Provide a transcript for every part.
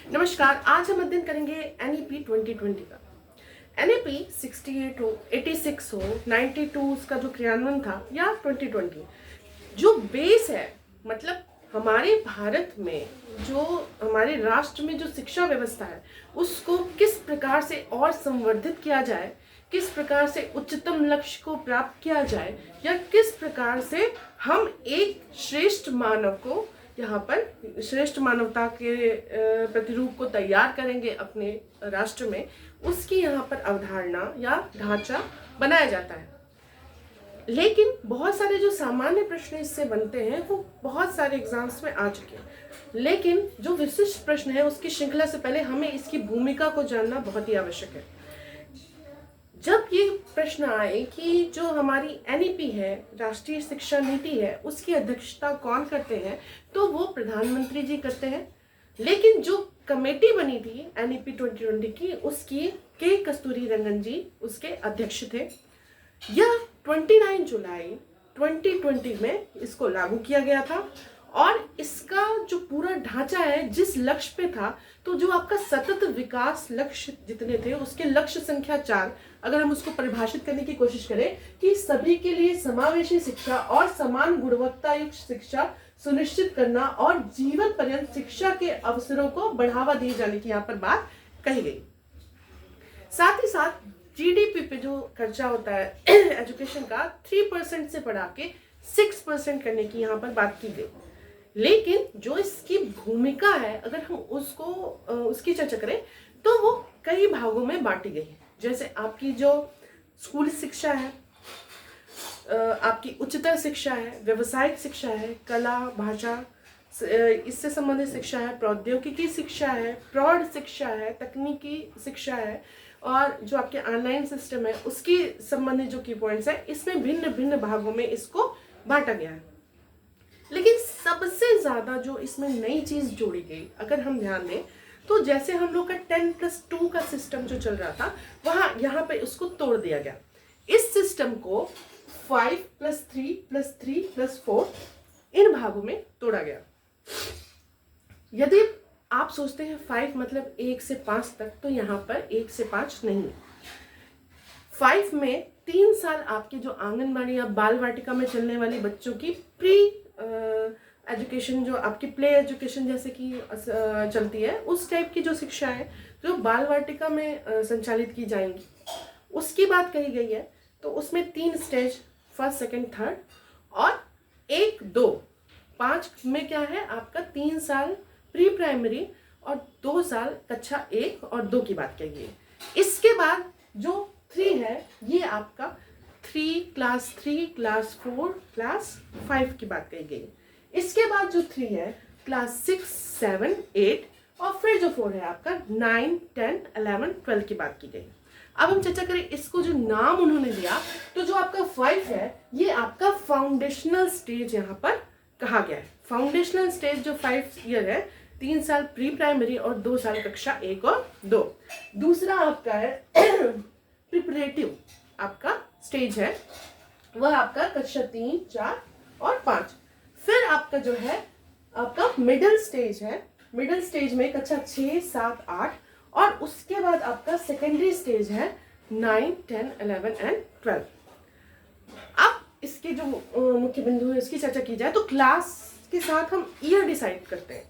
नमस्कार। आज हम अध्ययन करेंगे एनईपी 2020 का। एनईपी 68 हो, 86 हो, 92 उसका जो क्रियान्वयन था, या 2020 जो बेस है, मतलब हमारे भारत में जो हमारे राष्ट्र में जो शिक्षा व्यवस्था है उसको किस प्रकार से और संवर्धित किया जाए, किस प्रकार से उच्चतम लक्ष्य को प्राप्त किया जाए, या किस प्रकार से हम एक श्रेष्ठ मानव को यहाँ पर श्रेष्ठ मानवता के प्रतिरूप को तैयार करेंगे अपने राष्ट्र में, उसकी यहाँ पर अवधारणा या ढांचा बनाया जाता है। लेकिन बहुत सारे जो सामान्य प्रश्न इससे बनते हैं वो बहुत सारे एग्जाम्स में आ चुके हैं, लेकिन जो विशिष्ट प्रश्न है उसकी श्रृंखला से पहले हमें इसकी भूमिका को जानना बहुत ही आवश्यक है। जब ये प्रश्न आए कि जो हमारी एनईपी है, राष्ट्रीय शिक्षा नीति है, उसकी अध्यक्षता कौन करते हैं, तो वो प्रधानमंत्री जी करते हैं। लेकिन जो कमेटी बनी थी एनईपी 2020 की, उसकी के कस्तूरी रंगन जी उसके अध्यक्ष थे। यह 29 जुलाई 2020 में इसको लागू किया गया था और इसका जो पूरा ढांचा है जिस लक्ष्य पे था, तो जो आपका सतत विकास लक्ष्य जितने थे उसके लक्ष्य संख्या 4, अगर हम उसको परिभाषित करने की कोशिश करें कि सभी के लिए समावेशी शिक्षा और समान गुणवत्ता युक्त शिक्षा सुनिश्चित करना और जीवन पर्यंत शिक्षा के अवसरों को बढ़ावा दिए जाने की यहाँ पर बात कही गई। साथ ही साथ जीडीपी पे जो खर्चा होता है एजुकेशन का 3% से बढ़ा के 6% करने की यहाँ पर बात की गई। लेकिन जो इसकी भूमिका है, अगर हम उसकी चर्चा करें तो वो कई भागों में बांटी गई है। जैसे आपकी जो स्कूल शिक्षा है, आपकी उच्चतर शिक्षा है, व्यवसायिक शिक्षा है, कला भाषा इससे संबंधित शिक्षा है, प्रौद्योगिकी शिक्षा है, प्रौढ़ शिक्षा है, तकनीकी शिक्षा है, और जो आपके ऑनलाइन सिस्टम है उसकी संबंधित जो की पॉइंट्स है, इसमें भिन्न भिन्न भागों में इसको बांटा गया है। लेकिन सबसे ज्यादा जो इसमें नई चीज जोड़ी गई, अगर हम ध्यान दें तो जैसे हम लोग का 10+2 का सिस्टम जो चल रहा था, वहां यहाँ पे उसको तोड़ दिया गया। इस सिस्टम को 5+3+3+4 इन भागों में तोड़ा गया। यदि आप सोचते हैं 5 मतलब 1 से 5 तक, तो यहाँ पर 1 से 5 नहीं। 5 में 3 साल आपके जो आंगनबाड़ी या बाल वाटिका में चलने वाली बच्चों की प्री एजुकेशन, जो आपकी प्ले एजुकेशन जैसे कि चलती है, उस टाइप की जो शिक्षा है जो बाल वाटिका में संचालित की जाएंगी, उसकी बात कही गई है। तो उसमें 3 स्टेज, फर्स्ट सेकंड थर्ड, और 1 2 5 में क्या है आपका 3 साल प्री प्राइमरी और 2 साल कक्षा 1 और 2 की बात कही गई है। इसके बाद जो 3 है, ये आपका क्लास 3, क्लास 4, क्लास 5 की बात कही गई। इसके बाद जो 3 है क्लास 6, 7, 8, और फिर जो 4 है आपका 9, 10, 11, 12 की बात की गई। अब हम चर्चा करें इसको जो नाम उन्होंने दिया, तो जो आपका 5 है ये आपका फाउंडेशनल स्टेज यहाँ पर कहा गया है। फाउंडेशनल स्टेज जो 5 ईयर है, 3 साल प्री प्राइमरी और 2 साल कक्षा 1 और 2। दूसरा आपका है प्रिपरेटिव आपका स्टेज है, वह आपका कक्षा 3, 4 और 5। फिर आपका जो है आपका मिडिल स्टेज है। मिडिल स्टेज में कक्षा 6, 7, 8, और उसके बाद आपका सेकेंडरी स्टेज है 9, 10, 11 एंड 12। अब इसके जो मुख्य बिंदु है इसकी चर्चा की जाए तो क्लास के साथ हम ईयर डिसाइड करते हैं।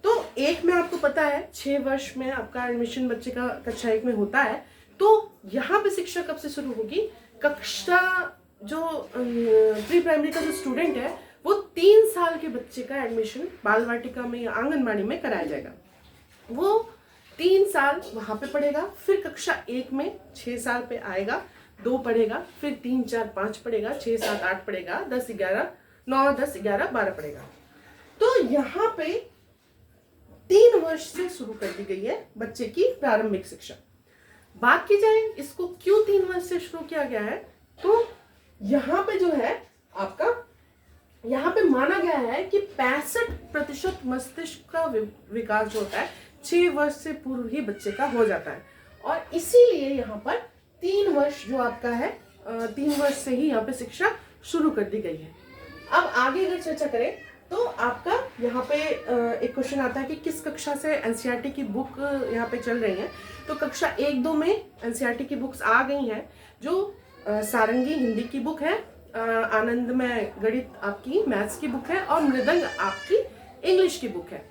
तो 1 में आपको पता है 6 वर्ष में आपका एडमिशन बच्चे का कक्षा 1 में होता है। तो यहाँ पे शिक्षा कब से शुरू होगी? कक्षा जो प्री प्राइमरी का जो स्टूडेंट है वो 3 साल के बच्चे का एडमिशन बाल वाटिका में या आंगनबाड़ी में कराया जाएगा। वो 3 साल वहां पे पढ़ेगा, फिर कक्षा 1 में 6 साल पे आएगा, 2 पढ़ेगा, फिर 3, 4, 5 पढ़ेगा, 6, 7, 8 पढ़ेगा, 10, 11, 9, 10, 11, 12 पढ़ेगा। तो यहाँ पे 3 वर्ष से शुरू कर दी गई है बच्चे की प्रारंभिक शिक्षा। बात की जाए इसको क्यों 3 वर्ष से शुरू किया गया है, तो यहाँ पे जो है आपका यहाँ पे माना गया है कि 65% मस्तिष्क का विकास जो होता है 6 वर्ष से पूर्व ही बच्चे का हो जाता है, और इसीलिए यहाँ पर 3 वर्ष जो आपका है 3 वर्ष से ही यहाँ पे शिक्षा शुरू कर दी गई है। अब आगे अगर चर्चा करें तो आपका यहाँ पे एक क्वेश्चन आता है कि किस कक्षा से एनसीईआरटी की बुक यहाँ पे चल रही है। तो कक्षा 1-2 में एनसीईआरटी की बुक्स आ गई हैं, जो सारंगी हिंदी की बुक है, आनंदमय गणित आपकी मैथ्स की बुक है, और मृदंग आपकी इंग्लिश की बुक है।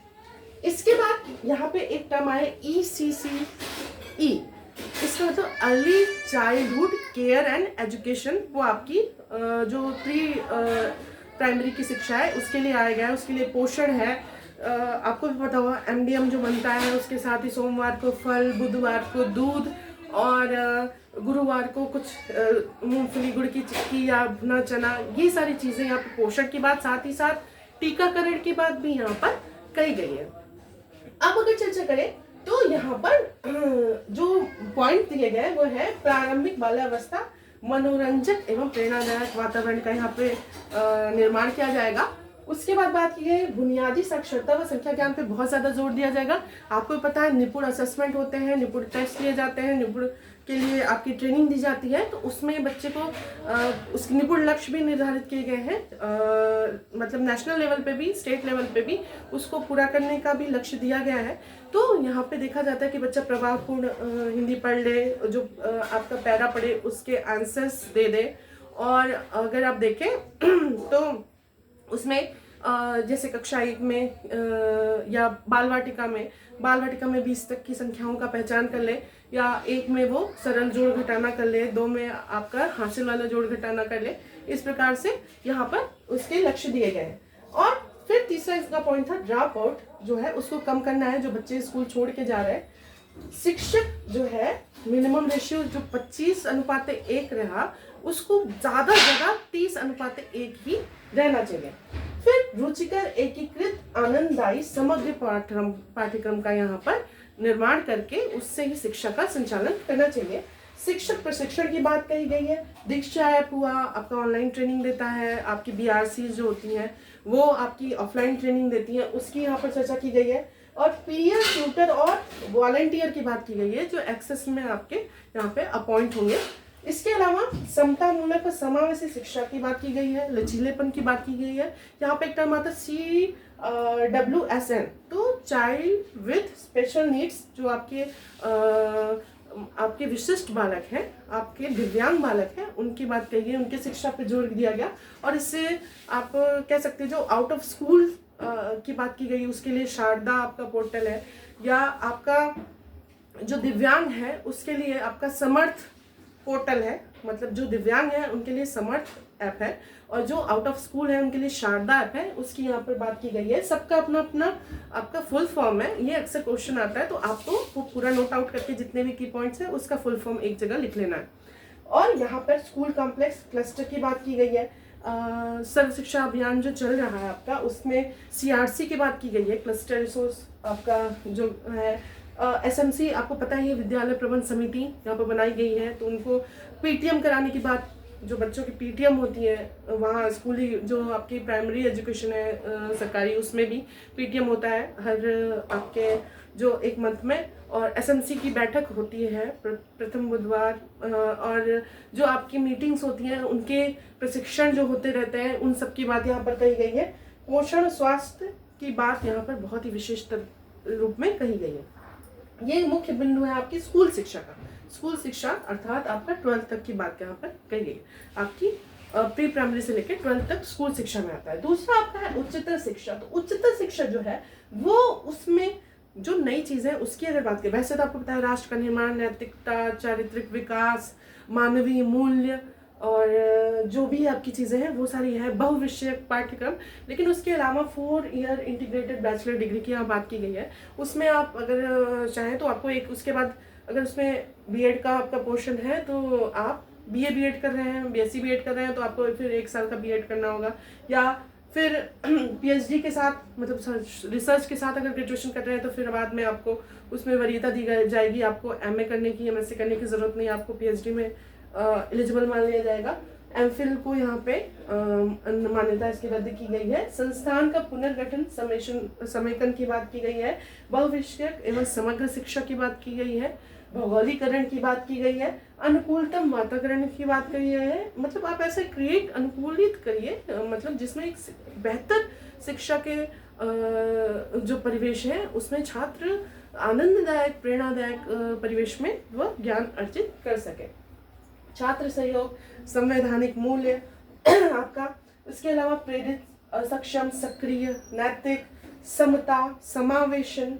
इसके बाद यहाँ पे एक टर्म आया ECCE, इसका मतलब early childhood care and education. वो आपकी जो प्री प्राइमरी की शिक्षा है उसके लिए आया गया है, उसके लिए पोषण है। आपको भी पता होगा MDM जो बनता है, उसके साथ ही सोमवार को फल, बुधवार को दूध, और गुरुवार को कुछ मूंगफली, गुड़ की चिक्की या भुना चना, ये सारी चीज़ें यहाँ पर पोषण की बात, साथ ही साथ टीकाकरण की बात भी यहाँ पर कही गई है। अब अगर चर्चा करें तो यहाँ पर जो पॉइंट दिए गए वो है प्रारंभिक बाल्यावस्था, मनोरंजक एवं प्रेरणादायक वातावरण का यहाँ पे निर्माण किया जाएगा। उसके बाद बात की गई बुनियादी साक्षरता व संख्या ज्ञान पे बहुत ज़्यादा जोर दिया जाएगा। आपको पता है निपुण असेसमेंट होते हैं, निपुण टेस्ट लिए जाते हैं, निपुण के लिए आपकी ट्रेनिंग दी जाती है। तो उसमें बच्चे को उसके निपुण लक्ष्य भी निर्धारित किए गए हैं, मतलब नेशनल लेवल पे भी, स्टेट लेवल पे भी उसको पूरा करने का भी लक्ष्य दिया गया है। तो यहाँ पे देखा जाता है कि बच्चा प्रभावपूर्ण हिंदी पढ़ ले, जो आपका पैरा पढ़े उसके आंसर्स दे दे। और अगर आप देखें तो उसमें जैसे कक्षा 1 में या बाल वाटिका में 20 तक की संख्याओं का पहचान कर ले, या 1 में वो सरल जोड़ घटाना कर ले, 2 में आपका हासिल वाला जोड़ घटाना कर ले। इस प्रकार से यहाँ पर उसके लक्ष्य दिए गए हैं। और फिर तीसरा इसका पॉइंट था ड्रॉप आउट, जो है उसको कम करना है, जो बच्चे स्कूल छोड़ के जा रहे हैं। शिक्षक जो है मिनिमम रेशियो जो 25:1 रहा, उसको ज़्यादा जगह 30:1 ही रहना चाहिए। फिर रुचिकर, एकीकृत, आनंददायी समग्र पाठ्यक्रम का यहाँ पर निर्माण करके उससे ही शिक्षा का संचालन करना चाहिए। शिक्षक प्रशिक्षण की बात कही गई है। दीक्षा ऐप हुआ, आपका ऑनलाइन ट्रेनिंग देता है। आपकी BRC जो होती हैं वो आपकी ऑफलाइन ट्रेनिंग देती हैं, उसकी यहाँ पर चर्चा की गई है। और पीयर, ट्यूटर और वॉलंटियर की बात की गई है, जो एक्सेस में आपके यहाँ पे अपॉइंट होंगे। इसके अलावा समता मूलक और समावेशी शिक्षा की बात की गई है, लचीलेपन की बात की गई है। यहाँ पे एक टर्म आता है CWSN, तो चाइल्ड विथ स्पेशल नीड्स, जो आपके विशिष्ट बालक हैं, आपके दिव्यांग बालक हैं, उनकी बात कही गई, उनके शिक्षा पे जोर दिया गया। और इससे आप कह सकते हैं जो आउट ऑफ स्कूल की बात की गई, उसके लिए शारदा आपका पोर्टल है, या आपका जो दिव्यांग है उसके लिए आपका समर्थ पोर्टल है, मतलब जो दिव्यांग है उनके लिए समर्थ ऐप है, और जो आउट ऑफ स्कूल है उनके लिए शारदा ऐप है, उसकी यहाँ पर बात की गई है। सबका अपना अपना आपका फुल फॉर्म है, ये अक्सर क्वेश्चन आता है, तो आपको वो पूरा नोट आउट करके जितने भी की पॉइंट्स है उसका फुल फॉर्म एक जगह लिख लेना है। और यहाँ पर स्कूल कॉम्प्लेक्स क्लस्टर की बात की गई है। सर्व शिक्षा अभियान जो चल रहा है आपका, उसमें CRC की बात की गई है, क्लस्टर रिसोर्स आपका जो है। SMC आपको पता है, विद्यालय प्रबंध समिति यहाँ पर बनाई गई है, तो उनको PTM कराने की बात, जो बच्चों की PTM होती है वहाँ स्कूली जो आपकी प्राइमरी एजुकेशन है सरकारी, उसमें भी PTM होता है हर आपके जो 1 मंथ में। और SMC की बैठक होती है प्रथम बुधवार, और जो आपकी मीटिंग्स होती हैं उनके प्रशिक्षण जो होते रहते हैं, उन सब की बात यहाँ पर कही गई है। पोषण स्वास्थ्य की बात यहाँ पर बहुत ही विशिष्ट रूप में कही गई है। ये मुख्य बिंदु है आपकी स्कूल शिक्षा का। स्कूल शिक्षा अर्थात आपका 12th तक की बात यहाँ पर कही गई, आपकी प्री प्राइमरी से लेकर 12th तक स्कूल शिक्षा में आता है। दूसरा आपका है उच्चतर शिक्षा। तो उच्चतर शिक्षा जो है वो उसमें जो नई चीज़ें उसकी अगर बात करें, वैसे तो आपको पता है राष्ट्र का निर्माण, नैतिकता, चारित्रिक विकास, मानवीय मूल्य, और जो भी आपकी चीज़ें हैं वो सारी है बहुविषयक पाठ्यक्रम। लेकिन उसके अलावा 4 ईयर इंटीग्रेटेड बैचलर डिग्री की यहाँ बात की गई है। उसमें आप अगर चाहें तो आपको एक उसके बाद अगर उसमें B.Ed का आपका पोर्शन है, तो आप BA B.Ed कर रहे हैं, BSc B.Ed कर रहे हैं, तो आपको फिर 1 साल का B.Ed करना होगा, या फिर PhD के साथ मतलब रिसर्च के साथ अगर ग्रेजुएशन कर रहे हैं तो फिर बाद में आपको उसमें वरीयता दी जाएगी। आपको MA करने की, MSc करने की ज़रूरत नहीं, आपको PhD में एलिजिबल मान लिया जाएगा। MPhil को यहाँ पे मान्यता इसकी रद्द की गई है। संस्थान का पुनर्गठन, समेकन की बात की गई है। बहुविषयक एवं समग्र शिक्षा की बात की गई है। भौगोलिकरण की बात की गई है। अनुकूलतम वातावरण की बात कही है, मतलब आप ऐसे अनुकूलित करिए, मतलब जिसमें एक बेहतर शिक्षा के जो परिवेश है उसमें छात्र आनंददायक प्रेरणादायक परिवेश में वह ज्ञान अर्जित कर सके। छात्र सहयोग, संवैधानिक मूल्य आपका, इसके अलावा प्रेरित, सक्षम, सक्रिय, नैतिक, समता, समावेशन,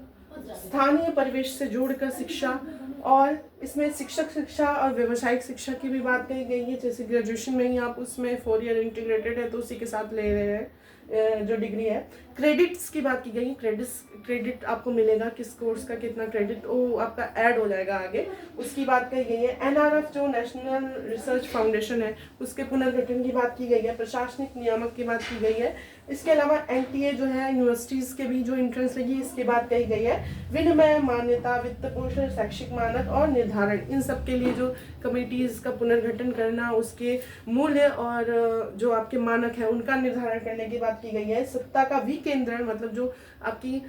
स्थानीय परिवेश से जोड़कर शिक्षा, और इसमें शिक्षक शिक्षा और व्यावसायिक शिक्षा की भी बात कही गई है। जैसे ग्रेजुएशन में ही आप उसमें 4 ईयर इंटीग्रेटेड है तो उसी के साथ ले रहे हैं जो डिग्री है। क्रेडिट्स की बात की गई, क्रेडिट आपको मिलेगा, किस कोर्स का कितना क्रेडिट वो आपका ऐड हो जाएगा आगे, उसकी बात कही गई है। एनआरएफ जो नेशनल रिसर्च फाउंडेशन है उसके पुनर्गठन की बात की गई है। प्रशासनिक नियामक की बात की गई है। इसके अलावा एनटीए जो है यूनिवर्सिटीज़ के भी जो एंट्रेंस लगी इसकी बात कही गई है। विनिमय, मान्यता, वित्त पोषण, शैक्षिक मानक और निर्धारण, इन सब के लिए जो कमिटीज़ का पुनर्गठन करना, उसके मूल्य और जो आपके मानक है उनका निर्धारण करने की बात की गई है। सत्ता का विकेंद्रण, मतलब जो आपकी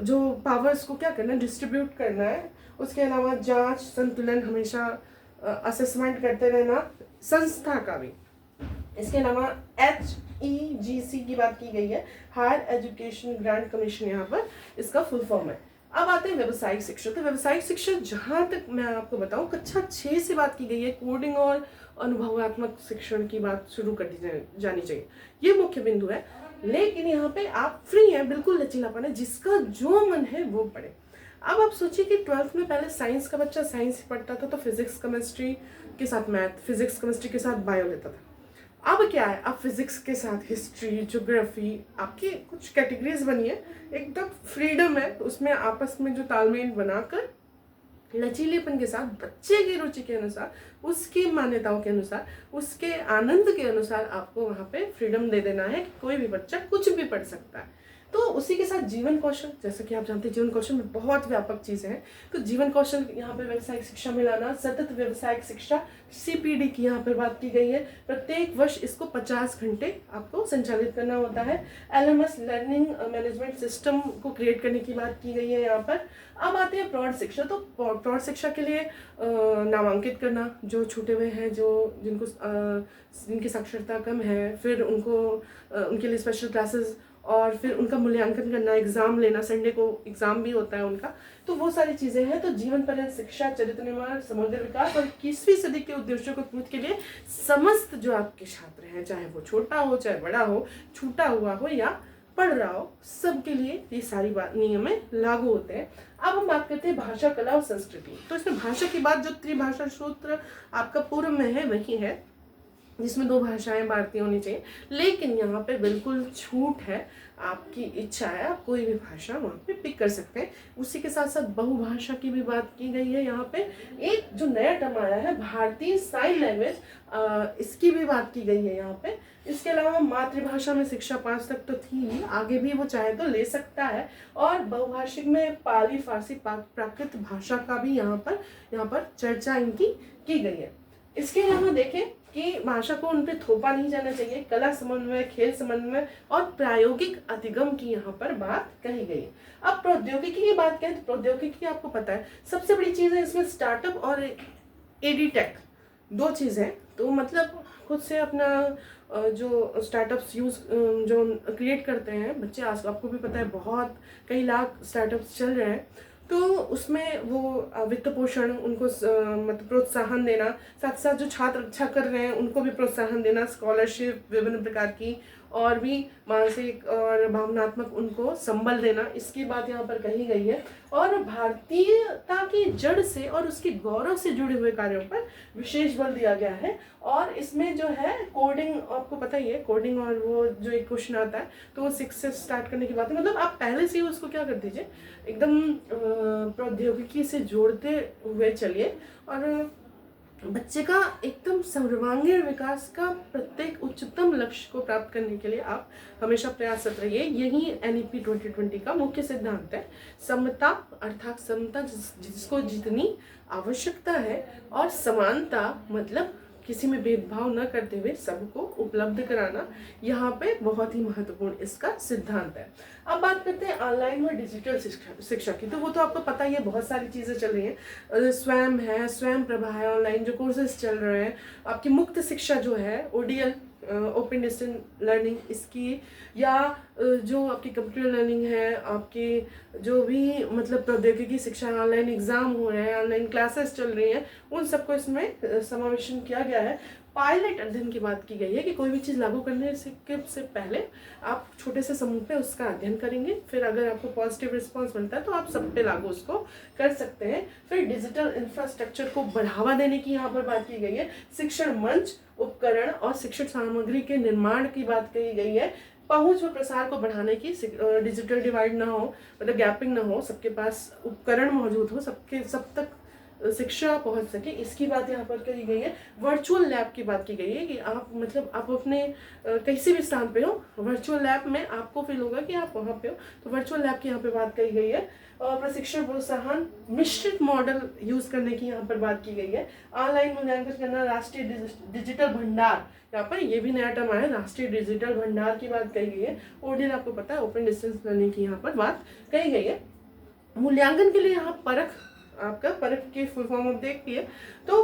जो पावर्स को क्या करना है, डिस्ट्रीब्यूट करना है। उसके अलावा जांच, संतुलन, हमेशा असेसमेंट करते रहना, संस्था का भी। इसके अलावा HEGC की बात की गई है, हायर एजुकेशन ग्रांट कमीशन, यहाँ पर इसका फुल फॉर्म है। अब आते हैं व्यावसायिक शिक्षा। तो व्यावसायिक शिक्षा जहाँ तक मैं आपको बताऊँ कक्षा 6 से बात की गई है। कोडिंग और अनुभवात्मक शिक्षण की बात शुरू कर दी जानी चाहिए, ये मुख्य बिंदु है। लेकिन यहाँ पे आप फ्री हैं, बिल्कुल लचीलापन है, जिसका जो मन है वो पढ़े। अब आप सोचिए कि 12th में पहले साइंस का बच्चा साइंस पढ़ता था तो फिजिक्स केमिस्ट्री के साथ मैथ, फिजिक्स केमिस्ट्री के साथ बायो लेता था। अब क्या है, अब फिजिक्स के साथ हिस्ट्री, ज्योग्राफी, आपकी कुछ कैटेगरीज बनी है, एकदम फ्रीडम है उसमें, आपस में जो तालमेल बनाकर लचीलेपन के साथ बच्चे की रुचि के अनुसार, उसकी मान्यताओं के अनुसार, उसके आनंद के अनुसार आपको वहाँ पे फ्रीडम दे देना है कि कोई भी बच्चा कुछ भी पढ़ सकता है। तो उसी के साथ जीवन कौशल, जैसा कि आप जानते हैं जीवन कौशल में बहुत व्यापक चीज़ें हैं। तो जीवन कौशल यहाँ पे व्यावसायिक शिक्षा में लाना, सतत व्यावसायिक शिक्षा CPD की यहाँ पर बात की गई है। प्रत्येक वर्ष इसको 50 घंटे आपको संचालित करना होता है। LMS लर्निंग मैनेजमेंट सिस्टम को क्रिएट करने की बात की गई है यहाँ पर। अब आते हैं प्रौढ़ शिक्षा। तो प्रौढ़ शिक्षा के लिए नामांकित करना, जो छूटे हुए हैं, जो जिनकी साक्षरता कम है, फिर उनके लिए स्पेशल क्लासेस, और फिर उनका मूल्यांकन करना, एग्जाम लेना, संडे को एग्जाम भी होता है उनका, तो वो सारी चीज़ें हैं। तो जीवन पर्यंत शिक्षा, चरित्र निर्माण, समग्र विकास और 21वीं सदी के उद्देश्यों को पूर्ति के लिए समस्त जो आपके छात्र हैं, चाहे वो छोटा हो चाहे बड़ा हो, छूटा हुआ हो या पढ़ रहा हो, सबके लिए ये सारी बात नियम लागू होते हैं। अब हम बात करते हैं भाषा, कला और संस्कृति। तो इसमें भाषा की बात जो त्रिभाषा सूत्र आपका पूर्व में है वही है, जिसमें 2 भाषाएं भारतीय होनी चाहिए। लेकिन यहाँ पे बिल्कुल छूट है, आपकी इच्छा है, आप कोई भी भाषा वहाँ पे पिक कर सकते हैं। उसी के साथ साथ बहुभाषा की भी बात की गई है। यहाँ पे एक जो नया टर्म आया है भारतीय साइन लैंग्वेज, इसकी भी बात की गई है यहाँ पे। इसके अलावा मातृभाषा में शिक्षा 5 तक तो थी ही, आगे भी वो चाहे तो ले सकता है। और बहुभाषिक में पाली, फारसी, प्राकृत भाषा का भी यहाँ पर चर्चा इनकी की गई है। इसके अलावा देखें कि भाषा को उन पर थोपा नहीं जाना चाहिए। कला समन्वय, खेल समन्वय और प्रायोगिक अधिगम की यहाँ पर बात कही गई है। अब प्रौद्योगिकी की बात करें तो प्रौद्योगिकी आपको पता है सबसे बड़ी चीज़ है इसमें स्टार्टअप और एडीटेक, 2 चीज़ें। तो मतलब खुद से अपना जो स्टार्टअप्स जो क्रिएट करते हैं बच्चे, आज आपको भी पता है बहुत कई लाख स्टार्टअप्स चल रहे हैं। तो उसमें वो वित्त पोषण, उनको मतलब प्रोत्साहन देना, साथ साथ जो छात्र अच्छा कर रहे हैं उनको भी प्रोत्साहन देना, स्कॉलरशिप विभिन्न प्रकार की, और भी मानसिक और भावनात्मक उनको संबल देना, इसकी बात यहाँ पर कही गई है। और भारतीयता की जड़ से और उसके गौरव से जुड़े हुए कार्यों पर विशेष बल दिया गया है। और इसमें जो है कोडिंग, आपको पता ही है कोडिंग, और वो जो एक क्वेश्चन आता है तो वो 6 से स्टार्ट करने की बात है। मतलब आप पहले से ही उसको क्या कर दीजिए, एकदम प्रौद्योगिकी से जोड़ते हुए चलिए, और बच्चे का एकदम सर्वांगीण विकास का प्रत्येक उच्चतम लक्ष्य को प्राप्त करने के लिए आप हमेशा प्रयासरत रहिए। यही NEP 2020 का मुख्य सिद्धांत है। समता अर्थात समता जिसको जितनी आवश्यकता है, और समानता मतलब किसी में भेदभाव न करते हुए सबको उपलब्ध कराना, यहाँ पे बहुत ही महत्वपूर्ण इसका सिद्धांत है। अब बात करते हैं ऑनलाइन और डिजिटल शिक्षा की। तो वो तो आपको पता ही है, बहुत सारी चीज़ें चल रही हैं। स्वयं है, स्वयं प्रभा है, ऑनलाइन जो कोर्सेज चल रहे हैं। आपकी मुक्त शिक्षा जो है ODL, ओपन डिस्टेंस लर्निंग इसकी, या जो आपकी कंप्यूटर लर्निंग है, आपकी जो भी मतलब प्रौद्योगिकी शिक्षा, ऑनलाइन एग्ज़ाम हो रहे हैं, ऑनलाइन क्लासेस चल रही हैं, उन सबको इसमें समावेशन किया गया है। पायलट अध्ययन की बात की गई है कि कोई भी चीज़ लागू करने से पहले आप छोटे से समूह पे उसका अध्ययन करेंगे, फिर अगर आपको पॉजिटिव रिस्पांस मिलता है तो आप सब पे लागू उसको कर सकते हैं। फिर डिजिटल इंफ्रास्ट्रक्चर को बढ़ावा देने की यहाँ पर बात की गई है। शिक्षण मंच, उपकरण और शिक्षण सामग्री के निर्माण की बात कही गई है। पहुंच व प्रसार को बढ़ाने की, डिजिटल डिवाइड ना हो, मतलब गैपिंग ना हो, सबके पास उपकरण मौजूद हो, सब तक शिक्षा पहुंच सके, इसकी बात यहाँ पर कही गई है। वर्चुअल लैब की बात की गई है कि आप मतलब आप अपने किसी भी स्थान पे हो, वर्चुअल लैब में आपको फील होगा कि आप वहाँ पे हो, तो वर्चुअल लैब की यहाँ पे बात कही गई है। और प्रशिक्षण प्रोत्साहन, मिश्रित मॉडल यूज करने की यहाँ पर बात की गई है। ऑनलाइन मूल्यांकन करना, राष्ट्रीय डिजिटल भंडार, यहाँ पर ये भी नया टर्म आया, राष्ट्रीय डिजिटल भंडार की बात कही गई है। ओडीएल आपको पता है, ओपन डिस्टेंस लर्निंग की यहाँ पर बात कही गई है। मूल्यांकन के लिए यहाँ परख, आपका परख की फुल फॉर्म आप देखिए तो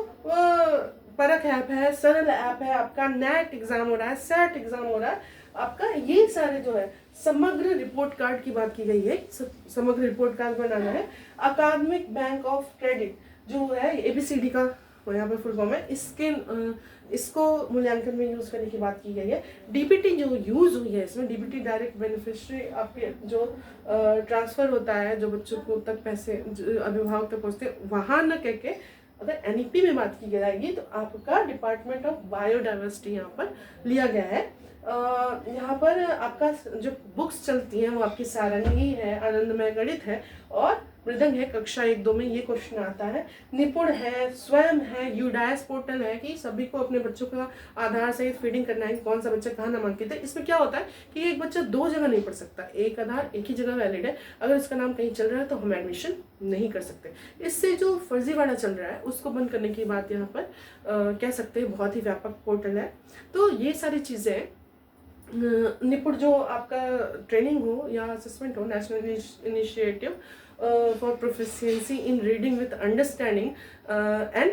परख ऐप है, सरल ऐप है, आपका नेट एग्जाम हो रहा है, सेट एग्जाम हो रहा है आपका, ये सारे जो है समग्र रिपोर्ट कार्ड की बात की गई है, समग्र रिपोर्ट कार्ड बनाना है। अकादमिक बैंक ऑफ क्रेडिट जो है ABCD का यहाँ पर फुल फॉर्म है, इसको मूल्यांकन में यूज करने की बात की गई है। DBT जो यूज हुई है इसमें, DBT डायरेक्ट बेनिफिशियरी आपके जो ट्रांसफर होता है, जो बच्चों को तक पैसे अभिभावक तक पहुँचते हैं, वहाँ न कह के अगर NEP में बात की जाएगी तो आपका डिपार्टमेंट ऑफ बायोडाइवर्सिटी यहाँ पर लिया गया है। यहाँ पर आपका जो बुक्स चलती हैं वो आपकी सारंगी है, आनंदमय गणित है और मृदंग है। कक्षा 1-2 में ये क्वेश्चन आता है। निपुण है, स्वयं है, यूडाइस पोर्टल है कि सभी को अपने बच्चों का आधार सहित फीडिंग करना है कि कौन सा बच्चा कहाँ नामांकित है। इसमें क्या होता है कि एक बच्चा 2 जगह नहीं पढ़ सकता, एक आधार एक ही जगह वैलिड है, अगर इसका नाम कहीं चल रहा है तो हम एडमिशन नहीं कर सकते। इससे जो फर्जीवाड़ा चल रहा है उसको बंद करने की बात यहाँ पर कह सकते हैं, बहुत ही व्यापक पोर्टल है। तो ये सारी चीज़ें निपुण जो आपका ट्रेनिंग हो या असेसमेंट हो, national initiative for proficiency in reading with understanding and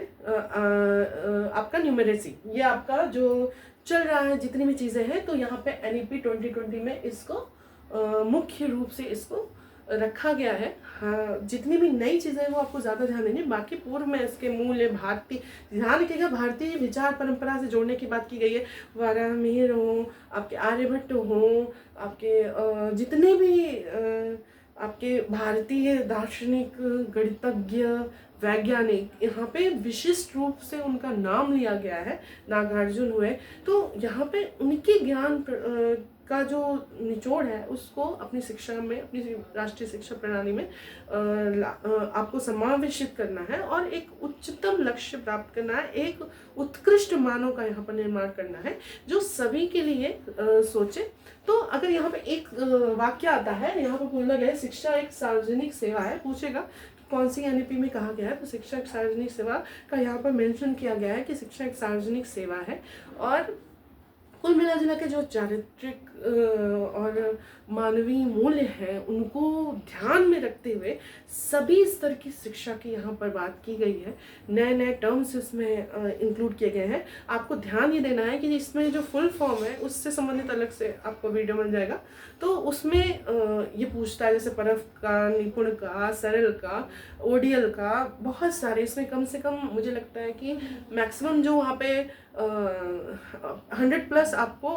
आपका न्यूमरेसी, ये आपका जो चल रहा है जितनी भी चीज़ें हैं, तो यहाँ पे NEP 2020 में इसको मुख्य रूप से इसको रखा गया है। हाँ, जितनी भी नई चीज़ें हैं वो आपको ज़्यादा ध्यान देनी, बाकी पूर्व में इसके मूल्य, भारतीय ध्यान रखिएगा, भारतीय विचार परंपरा से जोड़ने की बात की गई है। वारामिहिर हो, आपके आर्यभट्ट हो, आपके जितने भी आपके भारतीय दार्शनिक, गणितज्ञ, वैज्ञानिक, यहाँ पे विशिष्ट रूप से उनका नाम लिया गया है। नागार्जुन हुए, तो यहाँ पे उनके ज्ञान का जो निचोड़ है उसको अपनी शिक्षा में, अपनी राष्ट्रीय शिक्षा प्रणाली में आपको समावेशित करना है और एक उच्चतम लक्ष्य प्राप्त करना है, एक उत्कृष्ट मानव का यहाँ पर निर्माण करना है जो सभी के लिए सोचे। तो अगर यहाँ पे एक वाक्य आता है, यहाँ पर बोला गया है शिक्षा एक सार्वजनिक सेवा है, पूछेगा कौन सी NEP में कहा गया है, तो शिक्षा एक सार्वजनिक सेवा का यहाँ पर मेंशन किया गया है कि शिक्षा एक सार्वजनिक सेवा है। और कुल मिला जुला के जो चारित्रिक और मानवीय मूल्य हैं उनको ध्यान में रखते हुए सभी स्तर की शिक्षा की यहाँ पर बात की गई है। नए नए टर्म्स इसमें इंक्लूड किए गए हैं। आपको ध्यान ये देना है कि इसमें जो फुल फॉर्म है उससे संबंधित अलग से आपको वीडियो मिल जाएगा, तो उसमें ये पूछता है जैसे परख का, निपुण का, सरल का, ODL का, बहुत सारे, इसमें कम से कम मुझे लगता है कि मैक्सिमम जो वहाँ पे 100+ आपको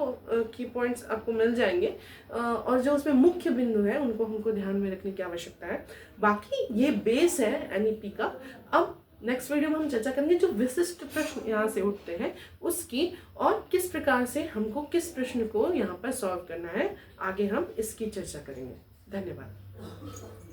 की पॉइंट्स आपको मिल जाएंगे और जो उसमें मुख्य बिंदु है उनको हमको ध्यान में रखने की आवश्यकता है। बाकी ये बेस है NEP का। अब नेक्स्ट वीडियो में हम चर्चा करेंगे जो विशिष्ट प्रश्न यहाँ से उठते हैं उसकी, और किस प्रकार से हमको किस प्रश्न को यहाँ पर सॉल्व करना है, आगे हम इसकी चर्चा करेंगे। धन्यवाद।